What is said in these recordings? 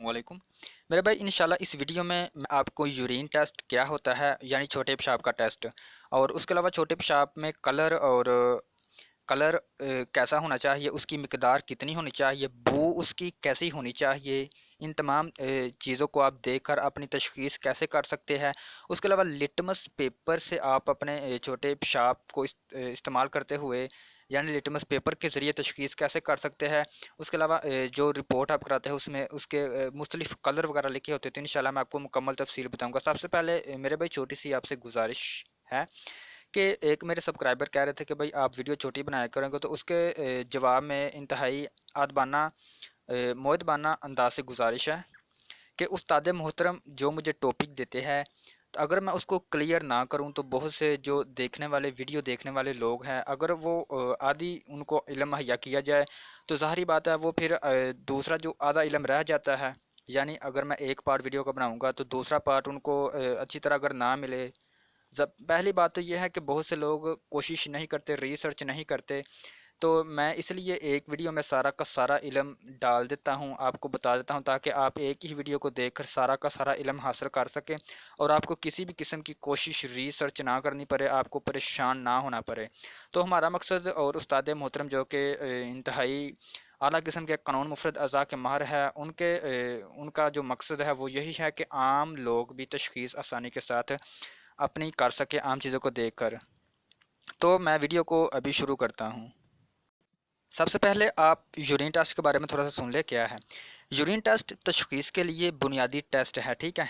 वालेकुम। मेरे भाई इंशाल्लाह इस वीडियो में मैं आपको यूरिन टेस्ट क्या होता है यानी छोटे पेशाब का टेस्ट और उसके अलावा छोटे पेशाब में कलर कैसा होना चाहिए, उसकी मिकदार कितनी होनी चाहिए, बू उसकी कैसी होनी चाहिए, इन तमाम चीज़ों को आप देखकर अपनी तशख़ीस कैसे कर सकते हैं। उसके अलावा लिटमस पेपर से आप अपने छोटे पेशाब को इस्तेमाल करते हुए यानी लिटमस पेपर के ज़रिए तशख़ीस कैसे कर सकते हैं। उसके अलावा जो रिपोर्ट आप कराते हैं उसमें उसके मुख्तलिफ़ कलर वगैरह लिखे होते हैं, तो इंशाल्लाह मैं आपको मुकम्मल तफ़सील बताऊँगा। सबसे पहले मेरे भाई छोटी सी आपसे गुजारिश है कि एक मेरे सब्सक्राइबर कह रहे थे कि भाई आप वीडियो छोटी बनाया करेंगे, तो उसके जवाब में इंतहाई अदबाना मुअद्दबाना अंदाज से गुजारिश है कि उस्ताद मोहतरम जो मुझे टॉपिक देते हैं, तो अगर मैं उसको क्लियर ना करूं तो बहुत से जो देखने वाले वीडियो देखने वाले लोग हैं, अगर वो आदि उनको इल्म मुहैया किया जाए तो ज़ाहिरी बात है वो फिर दूसरा जो आधा इल्म रह जाता है, यानी अगर मैं एक पार्ट वीडियो का बनाऊंगा तो दूसरा पार्ट उनको अच्छी तरह अगर ना मिले। जब पहली बात तो ये है कि बहुत से लोग कोशिश नहीं करते, रिसर्च नहीं करते, तो मैं इसलिए एक वीडियो में सारा का सारा इल्म डाल देता हूँ, आपको बता देता हूँ, ताकि आप एक ही वीडियो को देखकर सारा का सारा इल्म हासिल कर सकें और आपको किसी भी किस्म की कोशिश रिसर्च ना करनी पड़े, आपको परेशान ना होना पड़े। तो हमारा मकसद और उस्ताद मोहतरम जो कि इंतहाई आला किस्म के कानून मुफरद अज़ा के माहिर है, उनका जो मकसद है वो यही है कि आम लोग भी तशख़ीस आसानी के साथ अपनी कर सके आम चीज़ों को देखकर। तो मैं वीडियो को अभी शुरू करता हूँ। सबसे पहले आप यूरिन टेस्ट के बारे में थोड़ा सा सुन ले क्या है। यूरिन टेस्ट तशख़ीस के लिए बुनियादी टेस्ट है, ठीक है,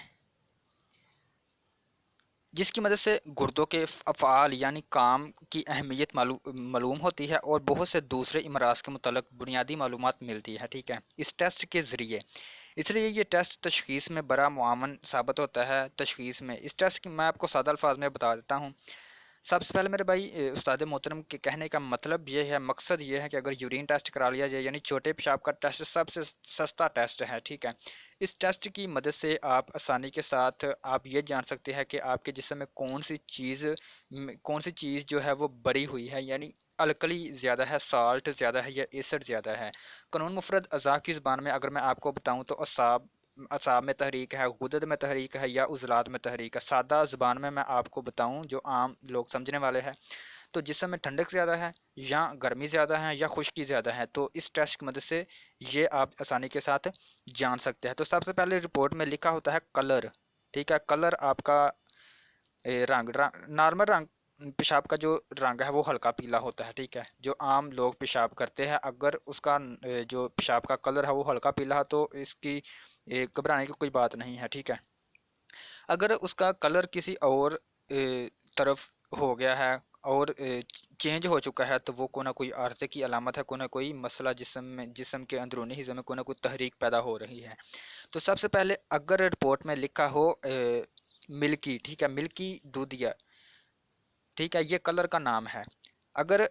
जिसकी मदद से गुर्दों के अफ़आल यानी काम की अहमियत मालूम होती है और बहुत से दूसरे इमराज के मुतल्लिक़ बुनियादी मालूमात मिलती है, ठीक है, इस टेस्ट के ज़रिए। इसलिए ये टेस्ट तशख़ीस में बड़ा मुआवन साबित होता है। तशख़ीस में इस टेस्ट की मैं आपको सादा अल्फाज में बता देता हूँ। सबसे पहले मेरे भाई उस्ताद मोहतरम के कहने का मतलब ये है, मकसद ये है कि अगर यूरिन टेस्ट करा लिया जाए, यानी छोटे पेशाब का टेस्ट सबसे सस्ता टेस्ट है, ठीक है। इस टेस्ट की मदद से आप आसानी के साथ आप ये जान सकते हैं कि आपके जिस्म में कौन सी चीज़ जो है वो बरी हुई है, यानी अलकली ज़्यादा है, साल्ट ज़्यादा है या एसिड ज़्यादा है। कानून मुफरद अज़ा की ज़बान में अगर मैं आपको बताऊँ तो असाब में तहरीक है, गुदद में तहरीक है या उज़लात में तहरीक है। सादा ज़बान में मैं आपको बताऊं जो आम लोग समझने वाले हैं, तो जिसम में ठंडक ज़्यादा है या गर्मी ज़्यादा है या खुश्की ज़्यादा है, तो इस टेस्ट की मदद से ये आप आसानी के साथ जान सकते हैं। तो सबसे पहले रिपोर्ट में लिखा होता है कलर, ठीक है, कलर आपका नॉर्मल रंग, पेशाब का जो रंग है वो हल्का पीला होता है, ठीक है। जो आम लोग पेशाब करते हैं, अगर उसका जो पेशाब का कलर है वो हल्का पीला है तो इसकी घबराने की कोई बात नहीं है, ठीक है। अगर उसका कलर किसी और तरफ हो गया है और चेंज हो चुका है, तो वो कोई ना कोई आर्ज़े की अलामत है, कोई ना कोई मसला जिस्म के अंदरूनी हिस्से में कोई ना कोई तहरीक पैदा हो रही है। तो सबसे पहले अगर रिपोर्ट में लिखा हो मिल्की, ठीक है, मिल्की दूधिया, ठीक है, ये कलर का नाम है। अगर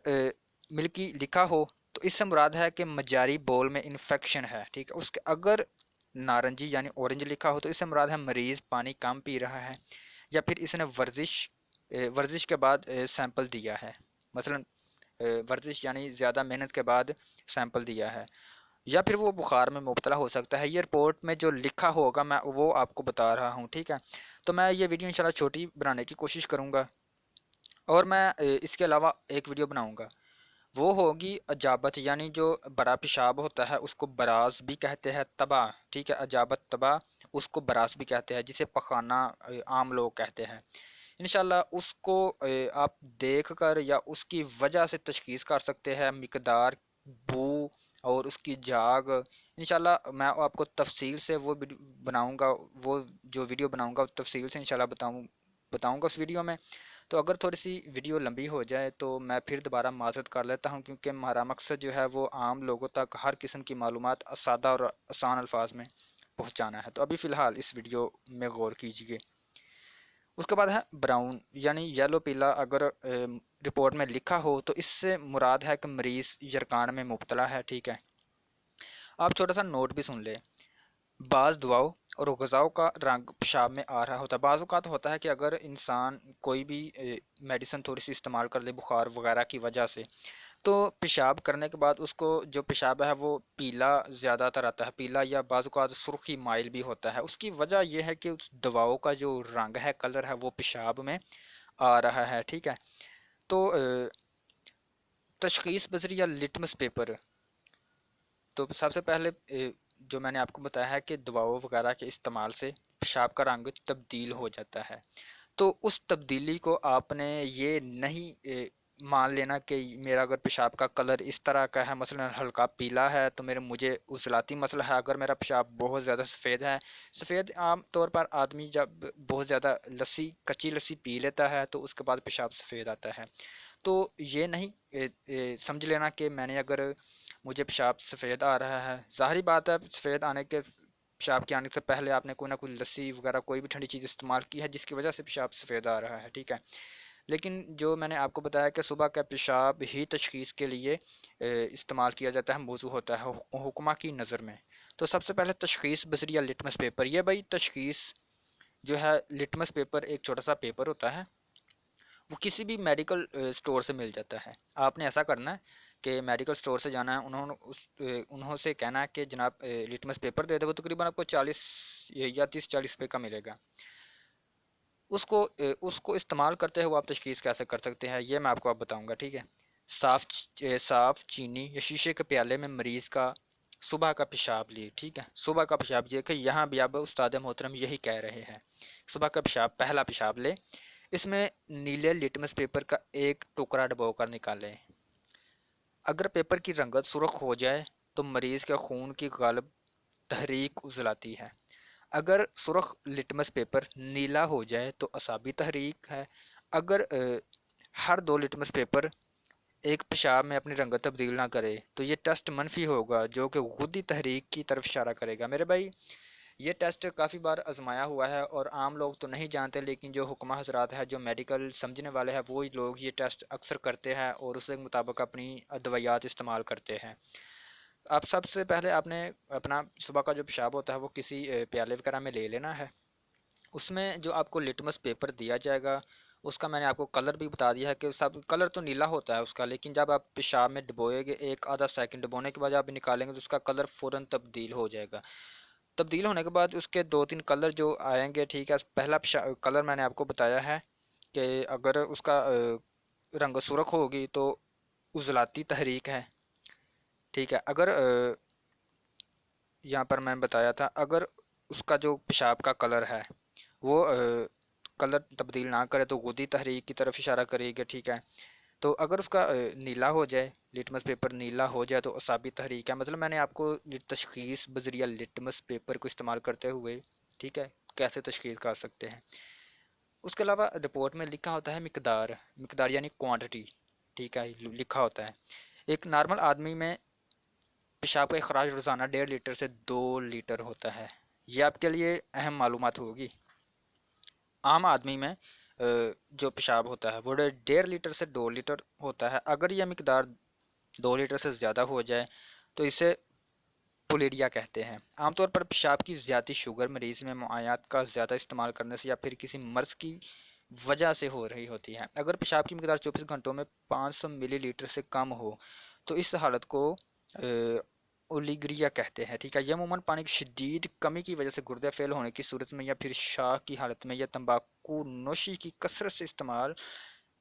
मिल्की लिखा हो तो इससे मुराद है कि मजारी बोल में इन्फेक्शन है, ठीक है। उसके अगर नारंगी यानी ऑरेंज लिखा हो तो इससे मुराद है मरीज़ पानी कम पी रहा है या फिर इसने वर्जिश के बाद सैंपल दिया है, मसलन वर्जिश यानी ज़्यादा मेहनत के बाद सैंपल दिया है, या फिर वो बुखार में मुब्तला हो सकता है। ये रिपोर्ट में जो लिखा होगा मैं वो आपको बता रहा हूँ, ठीक है। तो मैं ये वीडियो इंशाल्लाह छोटी बनाने की कोशिश करूँगा और मैं इसके अलावा एक वीडियो बनाऊँगा, वो होगी अजाबत, यानी जो बड़ा पेशाब होता है उसको बराज भी कहते हैं, तबा, ठीक है, अजाबत तबा उसको बरास भी कहते हैं, जिसे पखाना आम लोग कहते हैं। इंशाल्लाह उसको आप देख कर या उसकी वजह से तशखीस कर सकते हैं, मिकदार, बू और उसकी झाग। इंशाल्लाह मैं आपको तफसील से वो बनाऊँगा, वो जो वीडियो बनाऊँगा तफसील से इंशाल्लाह बताऊँगा उस वीडियो में। तो अगर थोड़ी सी वीडियो लंबी हो जाए तो मैं फिर दोबारा माज़रत कर लेता हूँ, क्योंकि हमारा मकसद जो है वो आम लोगों तक हर किस्म की मालूमात सादा और आसान अल्फाज में पहुँचाना है। तो अभी फ़िलहाल इस वीडियो में गौर कीजिए। उसके बाद है ब्राउन यानी येलो पीला, अगर रिपोर्ट में लिखा हो तो इससे मुराद है कि मरीज़ यरकान में मुब्तला है, ठीक है। आप छोटा सा नोट भी सुन ले। बाज़ दुआओं और ग़िज़ाओं का रंग पेशाब में आ रहा होता है। बाज़ औक़ात होता है कि अगर इंसान कोई भी मेडिसिन थोड़ी सी इस्तेमाल कर ले बुखार वगैरह की वजह से, तो पेशाब करने के बाद उसको जो पेशाब है वो पीला ज़्यादातर आता है, पीला या बाज़ औक़ात सुर्खी माइल भी होता है। उसकी वजह यह है कि उस दवाओं का जो रंग है, कलर है, वो पेशाब में आ रहा है, ठीक है। तो तशख़ीस बज़रिया लिटमस पेपर, तो सबसे पहले जो मैंने आपको बताया है कि दवाओं वगैरह के इस्तेमाल से पेशाब का रंग तब्दील हो जाता है। तो उस तब्दीली को आपने ये नहीं मान लेना कि मेरा अगर पेशाब का कलर इस तरह का है, मसलन हल्का पीला है, तो मेरे मुझे उजलाती मसला है। अगर मेरा पेशाब बहुत ज़्यादा सफ़ेद है, सफ़ेद आम तौर पर आदमी जब बहुत ज़्यादा लस्सी, कच्ची लस्सी पी लेता है तो उसके बाद पेशाब सफ़ेद आता है। तो ये नहीं समझ लेना कि मैंने अगर मुझे पेशाब सफ़ेद आ रहा है, ज़ाहिर बात है सफ़ेद आने के, पेशाब के आने से पहले आपने कोई ना कोई लस्सी वगैरह कोई भी ठंडी चीज़ इस्तेमाल की है जिसकी वजह से पेशाब सफ़ेद आ रहा है, ठीक है। लेकिन जो मैंने आपको बताया कि सुबह का पेशाब ही तशख़ीस के लिए इस्तेमाल किया जाता है, मौजू होता है हुक्मा की नज़र में। तो सबसे पहले तशख़ीस बज़रिया लिटमस पेपर, ये भाई तशख़ीस जो है, लिटमस पेपर एक छोटा सा पेपर होता है, वो किसी भी मेडिकल स्टोर से मिल जाता है। आपने ऐसा करना है कि मेडिकल स्टोर से जाना है, उन्हों से कहना है कि जनाब लिटमस पेपर दे दे। वो तकरीबन आपको 40 या 30-40 रुपये का मिलेगा। उसको इस्तेमाल करते हुए आप तशख़ीस कैसे कर सकते हैं, ये मैं आपको अब बताऊंगा, ठीक है। साफ़ चीनी या शीशे के प्याले में मरीज़ का सुबह का पेशाब लिए, ठीक है। सुबह का पेशाब ये कि यहाँ भी अब उस्ताद मोहतरम यही कह रहे हैं, सुबह का पेशाब, पहला पेशाब ले, इसमें नीले लिटमस पेपर का एक टुकड़ा डबो कर निकालें। अगर पेपर की रंगत सुर्ख हो जाए तो मरीज़ के खून की गालिब तहरीक उजलाती है। अगर सुर्ख लिटमस पेपर नीला हो जाए तो असाबी तहरीक है। अगर हर दो लिटमस पेपर एक पेशाब में अपनी रंगत तब्दील ना करे तो ये टेस्ट मनफी होगा, जो कि गुद्दी तहरीक की तरफ इशारा करेगा। मेरे भाई, ये टेस्ट काफ़ी बार आजमाया हुआ है और आम लोग तो नहीं जानते, लेकिन जो हुक्मा हजरात है, जो मेडिकल समझने वाले हैं, वो ही लोग ये टेस्ट अक्सर करते हैं और उसके मुताबिक अपनी दवाइयात इस्तेमाल करते हैं। आप सबसे पहले आपने अपना सुबह का जो पेशाब होता है वो किसी प्याले वगैरह में ले लेना है। उसमें जो आपको लिटमस पेपर दिया जाएगा, उसका मैंने आपको कलर भी बता दिया है कि सब कलर तो नीला होता है उसका, लेकिन जब आप पेशाब में डुबोएंगे, एक आधा सेकंड डुबोने के बाद आप निकालेंगे तो उसका कलर फ़ौरन तब्दील हो जाएगा। तब्दील होने के बाद उसके 2-3 कलर जो आएंगे, ठीक है। पहला कलर मैंने आपको बताया है कि अगर उसका रंग सुर्ख होगी तो उजलाती तहरीक है, ठीक है। अगर यहाँ पर मैंने बताया था, अगर उसका जो पेशाब का कलर है वो कलर तब्दील ना करे तो गुदी तहरीक की तरफ इशारा करेगी, ठीक है। तो अगर उसका नीला हो जाए, लिटमस पेपर नीला हो जाए तो असाबी तहरीक है। मतलब मैंने आपको तशख़ीस बज़रिया लिटमस पेपर को इस्तेमाल करते हुए, ठीक है, कैसे तशख़ीस कर सकते हैं। उसके अलावा रिपोर्ट में लिखा होता है मिकदार, मिकदार यानी क्वांटिटी, ठीक है, लिखा होता है। एक नॉर्मल आदमी में पेशाब का अखराज रोज़ाना 1.5 लीटर से 2 लीटर होता है। ये आपके लिए अहम मालूमात होगी। आम आदमी में जो पेशाब होता है वो 1.5 लीटर से 2 लीटर होता है। अगर यह मिकदार 2 लीटर से ज़्यादा हो जाए तो इसे पुलेरिया कहते हैं। आमतौर पर पेशाब की ज़्यादा शुगर मरीज़ में मुआयात का ज़्यादा इस्तेमाल करने से या फिर किसी मर्ज़ की वजह से हो रही होती है। अगर पेशाब की मिकदार 24 घंटों में 500 मिलीलीटर से कम हो तो इस हालत को ओलिग्रिया कहते हैं, ठीक है। यह अमूमन पानी की शदीद कमी की वजह से गुर्दे फेल होने की सूरत में या फिर शाह की हालत में या तंबाकू नोशी की कसरत से इस्तेमाल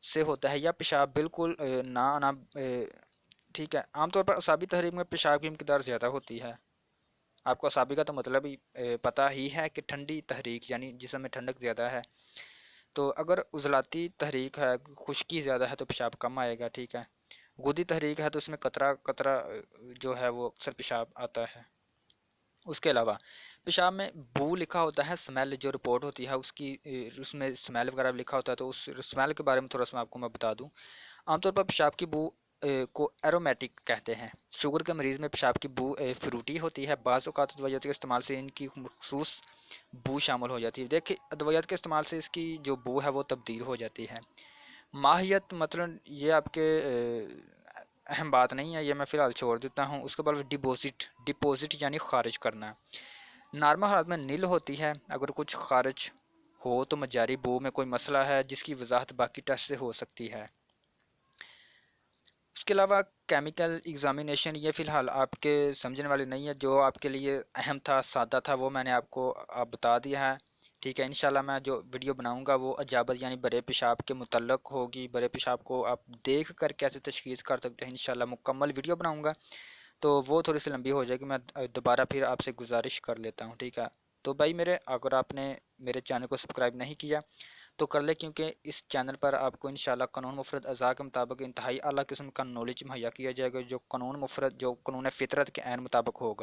से होता है, या पेशाब बिल्कुल ना आना, ठीक है। आमतौर पर असाबी तहरीक में पेशाब की मिकदार ज़्यादा होती है। आपको असाबी का तो मतलब ही पता ही है कि ठंडी तहरीक यानी जिसम में ठंडक ज़्यादा है। तो अगर उजलाती तहरीक है, खुश्की ज़्यादा है, तो पेशाब कम आएगा, ठीक है। गुदी तहरीक है तो उसमें कतरा कतरा जो है वो अक्सर पेशाब आता है। उसके अलावा पेशाब में बू लिखा होता है, स्मेल जो रिपोर्ट होती है उसकी, उसमें स्मेल वगैरह लिखा होता है, तो उस स्मेल के बारे में थोड़ा सा आपको मैं बता दूं। आमतौर पर पेशाब की बू को एरोमेटिक कहते हैं। शुगर के मरीज़ में पेशाब की बू फ्रूटी होती है। बाज़ औक़ात दवाइयों के इस्तेमाल से इनकी मखसूस बू शामिल हो जाती है। देखिए, अद्वियात के इस्तेमाल से इसकी जो बू है वो तब्दील हो जाती है। माहियत मतलब ये आपके अहम बात नहीं है, ये मैं फ़िलहाल छोड़ देता हूँ। उसके बाद डिपॉजिट, डिपॉजिट यानी खारिज करना। नॉर्मल हालत में नील होती है। अगर कुछ खारिज हो तो मजारी बू में कोई मसला है जिसकी वजाहत बाकी टेस्ट से हो सकती है। उसके अलावा केमिकल एग्जामिनेशन ये फ़िलहाल आपके समझने वाली नहीं है। जो आपके लिए अहम था, सादा था, वो मैंने आपको अब बता दिया है। ठीक है, इंशाल्लाह मैं जो वीडियो बनाऊंगा वो अजाबत यानी बड़े पेशाब के मुतल्लक होगी। बड़े पेशाब को आप देख कर कैसे तशखीस कर सकते हैं, इंशाल्लाह मुकम्मल वीडियो बनाऊंगा। तो वो थोड़ी सी लंबी हो जाएगी, मैं दोबारा फिर आपसे गुजारिश कर लेता हूँ, ठीक है। तो भाई मेरे, अगर आपने मेरे चैनल को सब्सक्राइब नहीं किया तो कर ले, क्योंकि इस चैनल पर आपको इंशाल्लाह कानून मुफरत अज़ा के मुताबिक इंतहाई आला किस्म का नॉलेज मुहैया किया जाएगा, जो कानून मुफरत, जो कानून फितरत के ऐन मुताबिक होगा।